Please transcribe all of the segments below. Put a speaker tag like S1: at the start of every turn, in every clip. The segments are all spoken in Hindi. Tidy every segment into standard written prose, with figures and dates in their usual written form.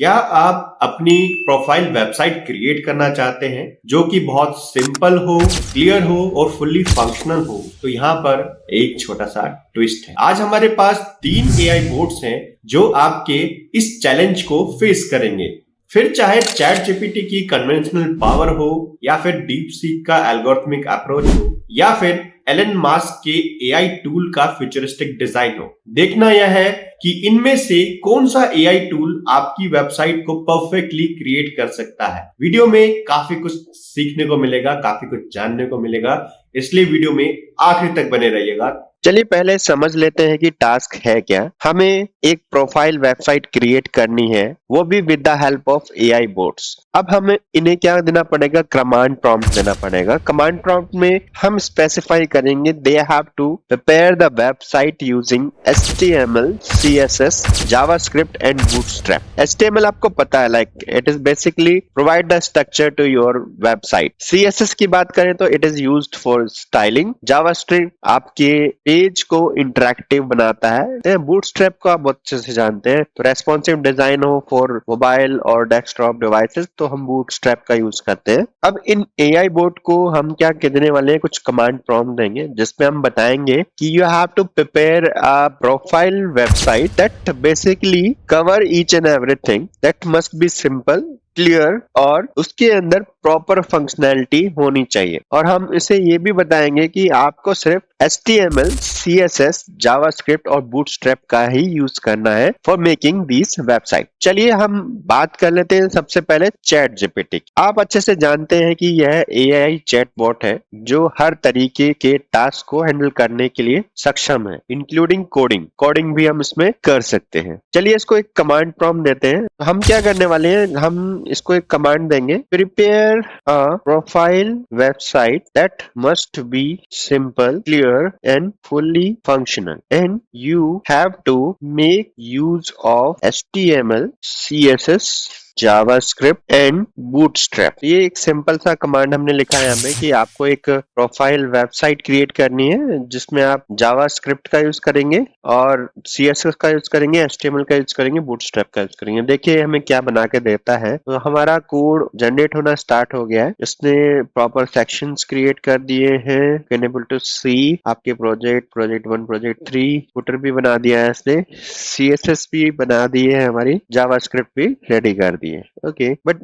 S1: क्या आप अपनी प्रोफाइल वेबसाइट क्रिएट करना चाहते हैं जो कि बहुत सिंपल हो, क्लियर हो और फुल्ली फंक्शनल हो? तो यहाँ पर एक छोटा सा ट्विस्ट है। आज हमारे पास 3 एआई बोट्स हैं जो आपके इस चैलेंज को फेस करेंगे। फिर चाहे चैट जीपीटी की कन्वेंशनल पावर हो, या फिर डीप सीक का एल्गोरिथमिक अप्रोच हो, या फिर एलन मास्क के एआई टूल का फ्यूचरिस्टिक डिजाइन हो, देखना यह है कि इनमें से कौन सा एआई टूल आपकी वेबसाइट को परफेक्टली क्रिएट कर सकता है। वीडियो में काफी कुछ सीखने को मिलेगा, काफी कुछ जानने को मिलेगा, इसलिए वीडियो में आखिर तक बने रहिएगा।
S2: चलिए पहले समझ लेते हैं कि टास्क है क्या। हमें एक प्रोफाइल वेबसाइट क्रिएट करनी है, वो भी with the help of AI boats. अब हमें इन्हें क्या देना पड़ेगा, कमांड प्रॉम्प्ट देना पड़ेगा। कमांड प्रॉम्प्ट में हम स्पेसिफाई करेंगे they have to prepare the website using HTML, CSS, JavaScript and Bootstrap. HTML आपको पता है, like it is basically provide the structure to your website. CSS की बात करें तो it is used for styling. JavaScript आपके पेज को इंटरेक्टिव बनाता है। बूटस्ट्रैप को आप बहुत अच्छे से जानते हैं, तो रेस्पॉन्सिव डिजाइन हो फॉर मोबाइल और डेस्कटॉप डिवाइसेस तो हम बूटस्ट्रैप का यूज करते हैं। अब इन एआई बोट को हम क्या देने वाले हैं, कुछ कमांड प्रॉम्प्ट देंगे जिसमें हम बताएंगे कि you have to prepare a profile website that basically cover each and everything, that must be simple, clear और उसके अंदर प्रॉपर फंक्शनैलिटी होनी चाहिए। और हम इसे ये भी बताएंगे कि आपको सिर्फ HTML, CSS, जावास्क्रिप्ट और बूटस्ट्रैप का ही यूज करना है फॉर मेकिंग दिस वेबसाइट। चलिए हम बात कर लेते हैं सबसे पहले चैट जीपीटी। आप अच्छे से जानते हैं कि यह AI चैटबॉट है जो हर तरीके के टास्क को हैंडल करने के लिए सक्षम है, इंक्लूडिंग कोडिंग। कोडिंग भी हम इसमें कर सकते हैं। चलिए इसको एक कमांड प्रॉम्प्ट देते हैं। हम क्या करने वाले हैं, हम इसको एक कमांड देंगे, prepare a profile website that must be simple, clear and fully functional and you have to make use of HTML, CSS, JavaScript and Bootstrap. ये एक सिंपल सा कमांड हमने लिखा है यहाँ पे कि आपको एक प्रोफाइल वेबसाइट क्रिएट करनी है जिसमें आप जावास्क्रिप्ट का यूज करेंगे और CSS का यूज करेंगे, HTML का यूज करेंगे, बूटस्ट्रैप का यूज करेंगे। देखिए हमें क्या बना के देता है। तो हमारा कोड जनरेट होना स्टार्ट हो गया है। इसने प्रॉपर सेक्शंस क्रिएट कर दिए हैं, एनेबल टू सी आपके प्रोजेक्ट 1, प्रोजेक्ट 3, फुटर भी बना दिया है इसने, CSS भी बना दी है, हमारी जावास्क्रिप्ट भी रेडी कर दी। ओके, बट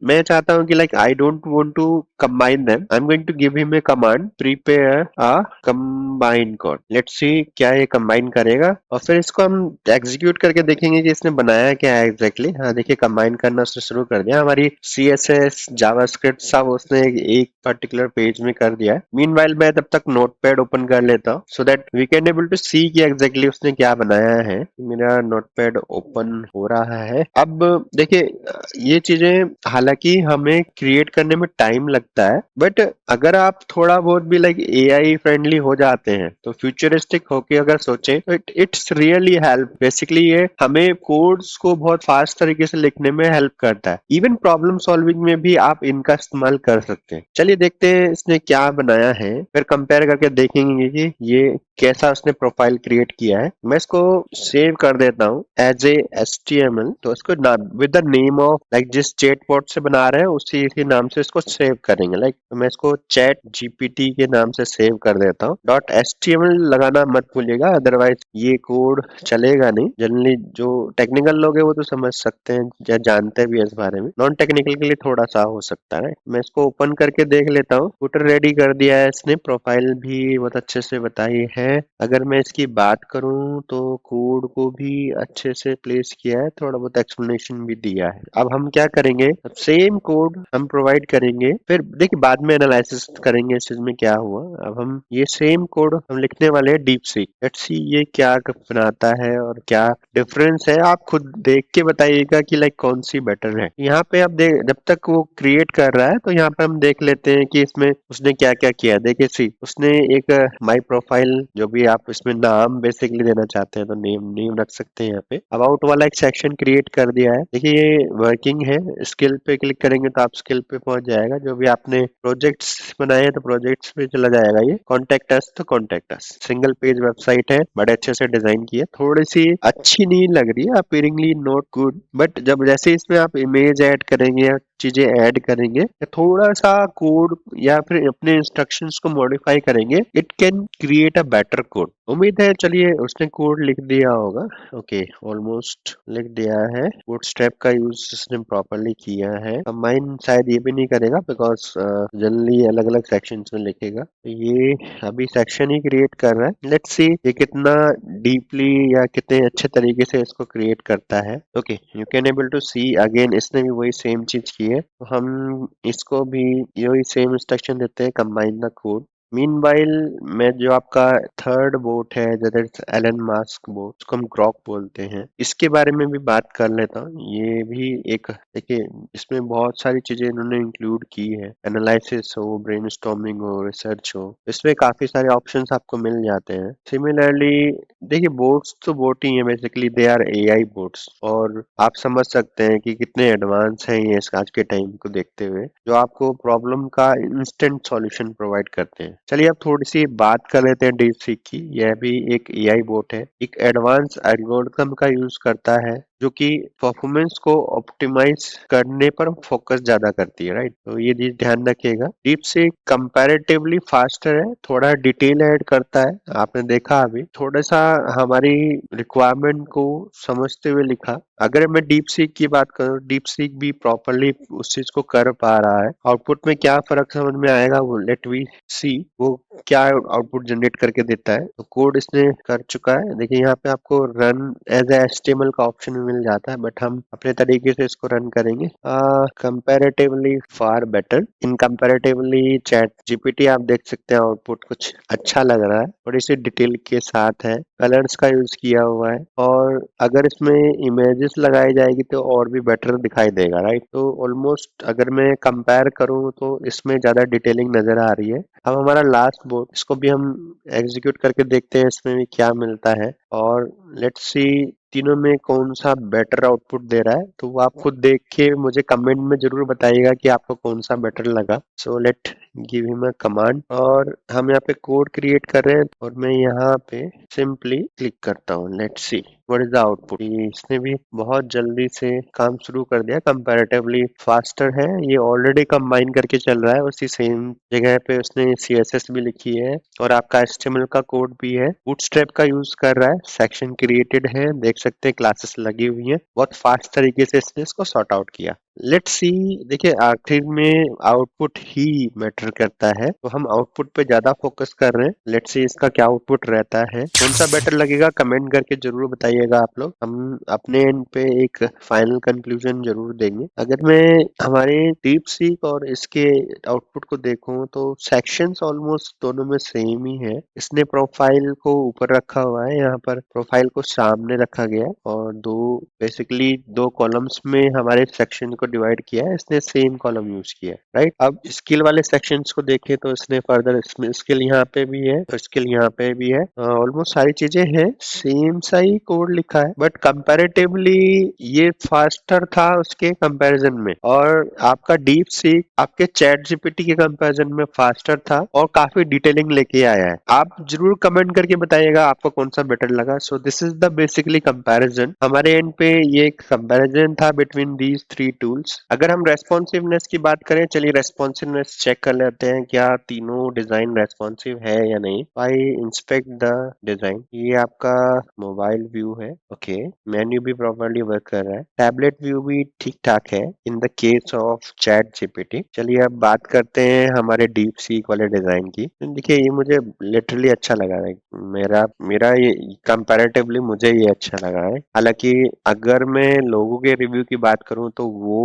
S2: मैं चाहता हूं कि like I don't want to combine them. I am going to give him a command, prepare a combine code. Let's see क्या ये कंबाइन करेगा और फिर इसको हम एग्जीक्यूट करके देखेंगे कि इसने बनाया क्या है एग्जैक्टली। हाँ देखिए कंबाइन करना उसने शुरू कर दिया। हमारी CSS, जावास्क्रिप्ट सब उसने एक पर्टिकुलर पेज में कर दिया है। मीनवाइल मैं तब तक नोटपैड ओपन कर लेता हूँ so that we can able to see कि एग्जैक्टली उसने क्या बनाया है। मेरा नोटपैड ओपन हो रहा है। अब देखिए ये चीजें हालांकि हमें क्रिएट करने में टाइम लगता है, बट अगर आप थोड़ा बहुत भी लाइक AI फ्रेंडली हो जाते हैं तो फ्यूचरिस्टिक होके अगर सोचें तो इट्स रियली हेल्प। बेसिकली ये हमें कोड्स को बहुत फास्ट तरीके से लिखने में हेल्प करता है। इवन प्रॉब्लम सॉल्विंग में भी आप इनका इस्तेमाल कर सकते हैं। चलिए देखते हैं इसने क्या बनाया है, फिर कंपेयर करके देखेंगे कि ये कैसा उसने प्रोफाइल क्रिएट किया है। मैं इसको सेव कर देता हूँ एज ए HTML। तो इसको with the name of like जिस चैटबॉट से बना रहे हैं उसी नाम से इसको सेव करेंगे। लाइक मैं इसको चैट GPT के नाम से सेव कर देता हूँ। .html लगाना मत भूलिएगा, अदरवाइज ये कोड चलेगा नहीं। जनरली जो टेक्निकल लोग हैं वो तो समझ सकते हैं या जानते भी है इस बारे में, नॉन टेक्निकल के लिए थोड़ा सा हो सकता है। मैं इसको ओपन करके देख लेता हूँ। फुटर रेडी कर दिया है इसने, प्रोफाइल भी बहुत अच्छे से बताई है। अगर मैं इसकी बात करूं तो कोड को भी अच्छे से प्लेस किया है, थोड़ा बहुत एक्सप्लेनेशन भी दिया है। अब हम क्या करेंगे, सेम कोड हम प्रोवाइड करेंगे, फिर देखिए बाद में एनालिसिस करेंगे इस चीज में क्या हुआ। अब हम ये सेम कोड हम लिखने वाले हैं डीप सीक। लेट्स सी ये क्या बनाता है और क्या डिफरेंस है। आप खुद देख के बताइएगा कि लाइक कौन सी बेटर है। यहाँ पे आप देख, जब तक वो क्रिएट कर रहा है तो यहाँ पे हम देख लेते हैं कि इसमें उसने क्या क्या किया। देखिए सी उसने एक माई प्रोफाइल जो भी आप इसमें नाम बेसिकली देना चाहते हैं तो नेम रख सकते हैं। यहाँ पे अबाउट वाला एक सेक्शन क्रिएट कर दिया है। देखिए ये वर्किंग है, स्किल पे क्लिक करेंगे तो आप स्किल पे पहुंच जाएगा। जो भी आपने प्रोजेक्ट्स बनाए हैं तो प्रोजेक्ट्स पे चला जाएगा। ये कॉन्टेक्ट अस तो contact us, single page website है, बड़े अच्छे से डिजाइन की है। थोड़ी सी अच्छी नहीं लग रही है, अपीयरिंगली नॉट गुड, बट जब जैसे इसमें आप इमेज ऐड करेंगे या चीजें ऐड करेंगे या थोड़ा सा कोड या फिर अपने इंस्ट्रक्शंस को मॉडिफाई करेंगे, it can create a better code. उम्मीद है चलिए उसने कोड लिख दिया होगा। ओके, ऑलमोस्ट लिख दिया है। बूटस्ट्रैप का यूज इसने प्रॉपरली किया है। कंबाइन शायद ये भी नहीं करेगा बिकॉज जनरली अलग अलग सेक्शंस में लिखेगा। तो ये अभी सेक्शन ही क्रिएट कर रहा है। लेट्स सी ये कितना डीपली या कितने अच्छे तरीके से इसको क्रिएट करता है। Okay, you can able to see again इसने भी वही सेम चीज की है। तो हम इसको भी यही सेम इंस्ट्रक्शन देते हैं, कंबाइन द कोड। मीनवाइल में जो आपका थर्ड बोट है, जैसे एलन मास्क बोट, उसको हम ग्रॉक बोलते हैं, इसके बारे में भी बात कर लेता हूँ। ये भी एक, देखिए इसमें बहुत सारी चीजें इन्होंने इंक्लूड की है। एनालिसिस हो, ब्रेनस्टॉर्मिंग हो, रिसर्च हो, इसमें काफी सारे ऑप्शंस आपको मिल जाते हैं। सिमिलरली देखिए बोट्स तो बोट ही है, basically they are AI bots, और आप समझ सकते हैं कि कितने एडवांस हैं ये इस आज के टाइम को देखते हुए, जो आपको प्रॉब्लम का इंस्टेंट सॉल्यूशन प्रोवाइड करते हैं। चलिए अब थोड़ी सी बात कर लेते हैं डीपसीक की। यह भी एक एआई बोट है, एक एडवांस एल्गोरिथम का यूज करता है जो कि परफॉर्मेंस को ऑप्टिमाइज करने पर फोकस ज्यादा करती है, राइट। तो ये चीज ध्यान रखिएगा। डीपसीक कंपैरेटिवली फास्टर है, थोड़ा डिटेल ऐड करता है। आपने देखा अभी थोड़ा सा हमारी रिक्वायरमेंट को समझते हुए लिखा। अगर मैं डीप सीक की बात करूँ, डीप सीक भी प्रॉपरली उस चीज को कर पा रहा है। आउटपुट में क्या फर्क समझ में आएगा वो लेट वी सी, वो क्या आउटपुट जनरेट करके देता है। तो कोड इसने कर चुका है। देखिए यहाँ पे आपको रन एज ए एचटीएमएल का ऑप्शन भी मिल जाता है, बट हम अपने तरीके से इसको रन करेंगे। Comparatively far better in comparatively chat GPT. आप देख सकते हैं आउटपुट कुछ अच्छा लग रहा है, थोड़ी सी डिटेल के साथ है, कलर्स का यूज किया हुआ है, और अगर इसमें इमेजेस लगाई जाएगी तो और भी बेटर दिखाई देगा, राइट। तो ऑलमोस्ट अगर मैं कंपेयर करूं तो इसमें ज्यादा डिटेलिंग नजर आ रही है। अब हमारा लास्ट बोर्ड, इसको भी हम एग्जीक्यूट करके देखते हैं इसमें भी क्या मिलता है, और लेट्स सी तीनों में कौन सा बेटर आउटपुट दे रहा है। तो वो आप खुद देख के मुझे कमेंट में जरूर बताइएगा कि आपको कौन सा बेटर लगा। So let give him a command, और हम यहाँ पे कोड क्रिएट कर रहे हैं, और मैं यहाँ पे सिंपली क्लिक करता हूँ। Let's see what is the output. इसने भी बहुत जल्दी से काम शुरू कर दिया, कंपैरेटिवली फास्टर है। ये ऑलरेडी कंबाइन करके चल रहा है, उसी सेम जगह पे उसने सीएसएस भी लिखी है, और आपका एचटीएमएल का कोड भी है। बूटस्ट्रैप का यूज कर रहा है, सेक्शन क्रिएटेड है, देख सकते हैं क्लासेस लगी हुई हैं। बहुत फास्ट तरीके से इसने इसको सॉर्ट आउट किया। लेट्स सी, देखिए आखिर में आउटपुट ही मैटर करता है, तो हम आउटपुट पे ज्यादा फोकस कर रहे हैं। लेट्स सी इसका क्या आउटपुट रहता है, कौन सा बेटर लगेगा, कमेंट करके जरूर बताइएगा आप लोग। हम अपने एंड पे एक फाइनल कंक्लूजन जरूर देंगे। अगर मैं हमारे डीप सीक और इसके आउटपुट को देखूं तो सेक्शंस ऑलमोस्ट दोनों में सेम ही है। इसने प्रोफाइल को ऊपर रखा हुआ है, यहाँ पर प्रोफाइल को सामने रखा गया है, और बेसिकली दो कॉलम्स में हमारे सेक्शन को डिवाइड किया है। इसने सेम कॉलम यूज किया है, राइट। अब स्किल वाले सेक्शंस को देखें तो इसने फर्दर स्किल यहाँ पे भी है और स्किल यहाँ पे भी है। ऑलमोस्ट सारी चीजें हैं, सेम सा ही कोड लिखा है, बट कंपैरेटिवली ये फास्टर था उसके कंपैरिजन में, और आपका डीप सीक आपके चैट जीपीटी के कंपैरिजन में फास्टर था और काफी डिटेलिंग लेके आया है। आप जरूर कमेंट करके बताइएगा आपको कौन सा बेटर लगा। So this is the basically comparison. हमारे एंड पे ये एक कंपैरिजन था बिटवीन दीज थ्री टूल्स। अगर हम रेस्पॉन्सिवनेस की बात करें, चलिए रेस्पॉन्सिवनेस चेक कर लेते हैं, क्या तीनों डिजाइन रेस्पॉन्सिव है या नहीं। आई इंस्पेक्ट द डिजाइन। ये आपका मोबाइल व्यू है, ओके। मेन्यू भी प्रॉपर्ली वर्क कर रहा है, टैबलेट व्यू भी ठीक ठाक है in the case of chat GPT. चलिए अब बात करते हैं हमारे डीप सीक वाले डिजाइन की। देखिए ये मुझे लिटरली अच्छा लगा है, मेरा मेरा ये कंपैरेटिवली मुझे ये अच्छा लगा है। हालांकि अगर मैं लोगों के रिव्यू की बात करूं तो वो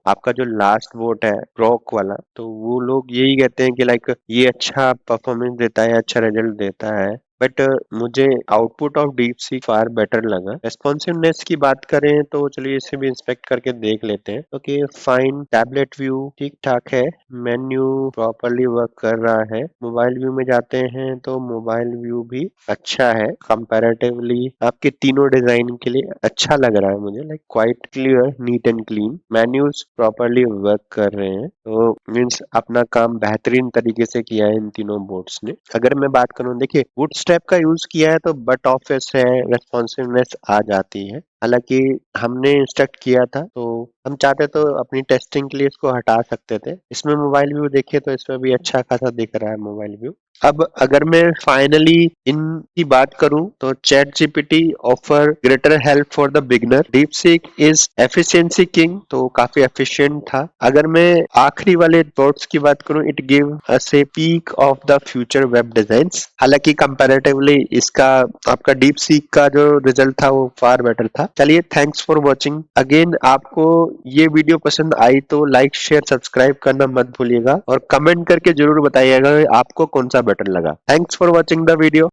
S2: आपका जो लास्ट वोट है ग्रोक वाला, तो वो लोग यही कहते हैं कि लाइक ये अच्छा परफॉर्मेंस देता है, अच्छा रिजल्ट देता है। बट मुझे output of deep seek far better लगा। रेस्पॉन्सिवनेस की बात करें तो चलिए इसे भी इंस्पेक्ट करके देख लेते हैं। ओके फाइन, टैबलेट व्यू ठीक ठाक है, मेन्यू प्रॉपरली वर्क कर रहा है। मोबाइल व्यू में जाते हैं तो मोबाइल व्यू भी अच्छा है, कंपैरेटिवली आपके तीनों डिजाइन के लिए अच्छा लग रहा है मुझे, like quite clear, neat and clean. Menus properly work कर रहे हैं, तो मीन्स अपना काम बेहतरीन तरीके से किया है इन तीनों बोर्ड्स ने। अगर मैं बात करूं, देखिए बूटस्ट्रैप का यूज किया है तो बट ऑफिस है, रेस्पॉन्सिवनेस आ जाती है। हालांकि हमने इंस्ट्रक्ट किया था तो हम चाहते तो अपनी टेस्टिंग के लिए इसको हटा सकते थे। इसमें मोबाइल व्यू देखिए तो इसमें भी अच्छा खासा दिख रहा है मोबाइल व्यू। अब अगर मैं फाइनली इनकी बात करूं तो chat GPT offer greater help for the beginner, deep seek is efficiency king, तो काफी एफिशिएंट था। अगर मैं आखिरी वाले बोर्ड्स की बात करूं, it give us a peak of the future web designs. हालांकि कंपैरेटिवली इसका आपका डीप सीक का जो रिजल्ट था वो फार बेटर था। चलिए थैंक्स फॉर वॉचिंग। अगेन आपको ये वीडियो पसंद आई तो लाइक शेयर सब्सक्राइब करना मत भूलिएगा और कमेंट करके जरूर बताइएगा आपको कौन सा बेटर लगा। Thanks for watching the video.